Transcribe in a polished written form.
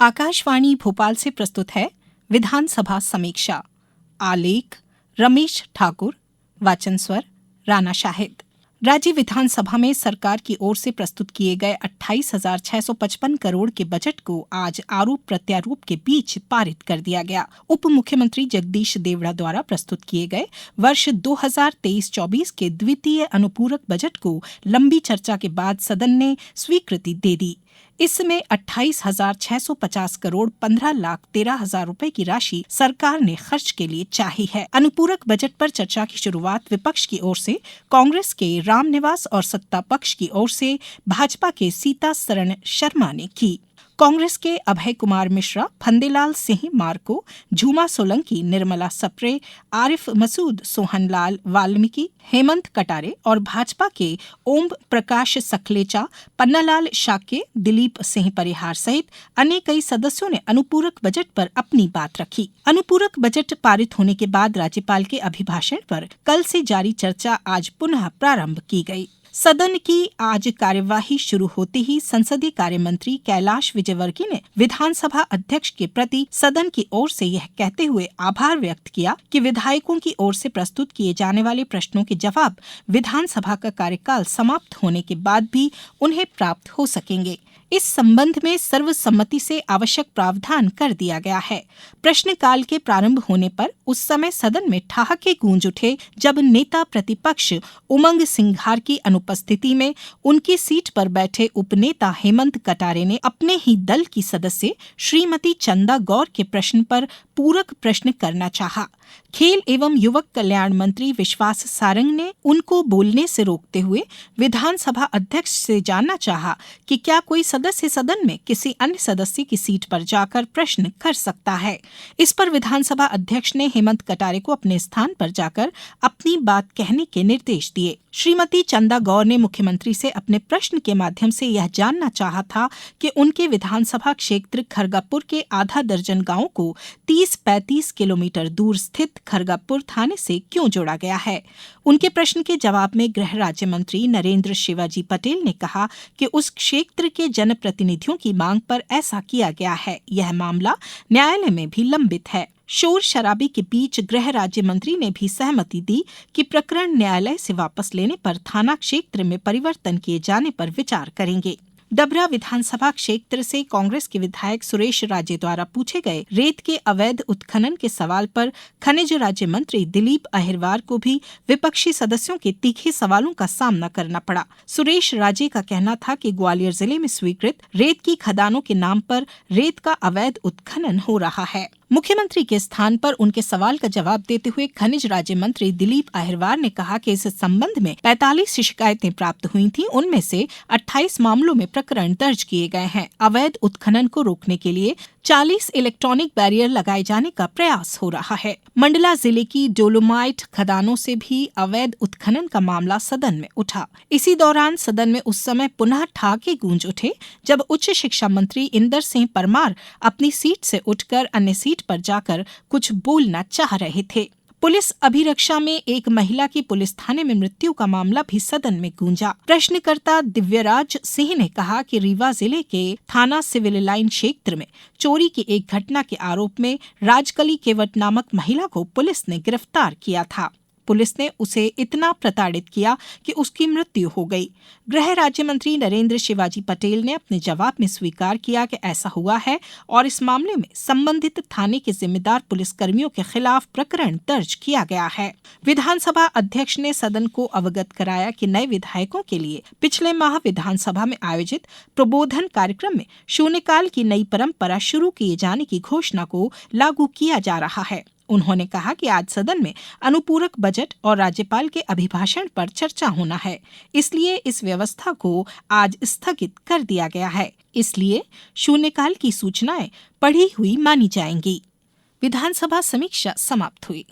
आकाशवाणी भोपाल से प्रस्तुत है विधानसभा समीक्षा। आलेख रमेश ठाकुर, वाचन स्वर राना शाहिद। राज्य विधानसभा में सरकार की ओर से प्रस्तुत किए गए 28,655 करोड़ के बजट को आज आरोप प्रत्यारोप के बीच पारित कर दिया गया। उप मुख्यमंत्री जगदीश देवड़ा द्वारा प्रस्तुत किए गए वर्ष 2023-24 के द्वितीय अनुपूरक बजट को लंबी चर्चा के बाद सदन ने स्वीकृति दे दी। इसमें 28,650 करोड़ 15,13,000 रुपए की राशि सरकार ने खर्च के लिए चाही है। अनुपूरक बजट पर चर्चा की शुरुआत विपक्ष की ओर से कांग्रेस के रामनिवास और सत्ता पक्ष की ओर से भाजपा के सीतासरण शर्मा ने की। कांग्रेस के अभय कुमार मिश्रा, फंदेलाल सिंह मार्को, झूमा सोलंकी, निर्मला सप्रे, आरिफ मसूद, सोहनलाल वाल्मीकि, हेमंत कटारे और भाजपा के ओम प्रकाश सखलेचा, पन्नालाल शाक्य, दिलीप सिंह परिहार सहित अन्य कई सदस्यों ने अनुपूरक बजट पर अपनी बात रखी। अनुपूरक बजट पारित होने के बाद राज्यपाल के अभिभाषण पर कल से जारी चर्चा आज पुनः प्रारंभ की गई। सदन की आज कार्यवाही शुरू होते ही संसदीय कार्य मंत्री कैलाश विजयवर्गीय ने विधानसभा अध्यक्ष के प्रति सदन की ओर से यह कहते हुए आभार व्यक्त किया कि विधायकों की ओर से प्रस्तुत किए जाने वाले प्रश्नों के जवाब विधानसभा का कार्यकाल समाप्त होने के बाद भी उन्हें प्राप्त हो सकेंगे। इस संबंध में सर्वसम्मति से आवश्यक प्रावधान कर दिया गया है। प्रश्नकाल के प्रारंभ होने पर उस समय सदन में ठहाके गूंज उठे जब नेता प्रतिपक्ष उमंग सिंघार की अनुपस्थिति में उनकी सीट पर बैठे उपनेता हेमंत कटारे ने अपने ही दल की सदस्य श्रीमती चंदा गौर के प्रश्न पर पूरक प्रश्न करना चाहा। खेल एवं युवक कल्याण मंत्री विश्वास सारंग ने उनको बोलने से रोकते हुए विधानसभा अध्यक्ष से जानना चाहा कि क्या कोई सदस्य सदन में किसी अन्य सदस्य की सीट पर जाकर प्रश्न कर सकता है। इस पर विधानसभा अध्यक्ष ने हेमंत कटारे को अपने स्थान पर जाकर अपनी बात कहने के निर्देश दिए। श्रीमती चंदा गौर ने मुख्यमंत्री से अपने प्रश्न के माध्यम से यह जानना चाहा था कि उनके विधानसभा क्षेत्र खरगापुर के आधा दर्जन गांवों को 30-35 किलोमीटर दूर स्थित खरगापुर थाने से क्यों जोड़ा गया है। उनके प्रश्न के जवाब में गृह राज्य मंत्री नरेंद्र शिवाजी पटेल ने कहा कि उस क्षेत्र के जनप्रतिनिधियों की मांग पर ऐसा किया गया है। यह मामला न्यायालय में भी लंबित है। शोर शराबे के बीच गृह राज्य मंत्री ने भी सहमति दी कि प्रकरण न्यायालय से वापस लेने पर थाना क्षेत्र में परिवर्तन किए जाने पर विचार करेंगे। डबरा विधानसभा क्षेत्र से कांग्रेस के विधायक सुरेश राजे द्वारा पूछे गए रेत के अवैध उत्खनन के सवाल पर खनिज राज्य मंत्री दिलीप अहिरवार को भी विपक्षी सदस्यों के तीखे सवालों का सामना करना पड़ा। सुरेश राजे का कहना था कि ग्वालियर जिले में स्वीकृत रेत की खदानों के नाम पर रेत का अवैध उत्खनन हो रहा है। मुख्यमंत्री के स्थान पर उनके सवाल का जवाब देते हुए खनिज राज्य मंत्री दिलीप अहिरवार ने कहा कि इस संबंध में 45 शिकायतें प्राप्त हुई थीं, उनमें से 28 मामलों में प्रकरण दर्ज किए गए हैं। अवैध उत्खनन को रोकने के लिए 40 इलेक्ट्रॉनिक बैरियर लगाए जाने का प्रयास हो रहा है। मंडला जिले की डोलोमाइट खदानों से भी अवैध उत्खनन का मामला सदन में उठा। इसी दौरान सदन में उस समय पुनः ठहाके गूंज उठे जब उच्च शिक्षा मंत्री इंदर सिंह परमार अपनी सीट से उठकर अन्य सीट पर जाकर कुछ बोलना चाह रहे थे। पुलिस अभिरक्षा में एक महिला की पुलिस थाने में मृत्यु का मामला भी सदन में गूंजा। प्रश्नकर्ता दिव्यराज सिंह ने कहा कि रीवा जिले के थाना सिविल लाइन क्षेत्र में चोरी की एक घटना के आरोप में राजकली केवट नामक महिला को पुलिस ने गिरफ्तार किया था। पुलिस ने उसे इतना प्रताड़ित किया कि उसकी मृत्यु हो गई। गृह राज्य मंत्री नरेंद्र शिवाजी पटेल ने अपने जवाब में स्वीकार किया कि ऐसा हुआ है और इस मामले में संबंधित थाने के जिम्मेदार पुलिसकर्मियों के खिलाफ प्रकरण दर्ज किया गया है। विधानसभा अध्यक्ष ने सदन को अवगत कराया कि नए विधायकों के लिए पिछले माह विधानसभा में आयोजित प्रबोधन कार्यक्रम में शून्यकाल की नई परंपरा शुरू किए जाने की घोषणा को लागू किया जा रहा है। उन्होंने कहा कि आज सदन में अनुपूरक बजट और राज्यपाल के अभिभाषण पर चर्चा होना है, इसलिए इस व्यवस्था को आज स्थगित कर दिया गया है। इसलिए शून्यकाल की सूचनाएं पढ़ी हुई मानी जाएंगी। विधानसभा समीक्षा समाप्त हुई।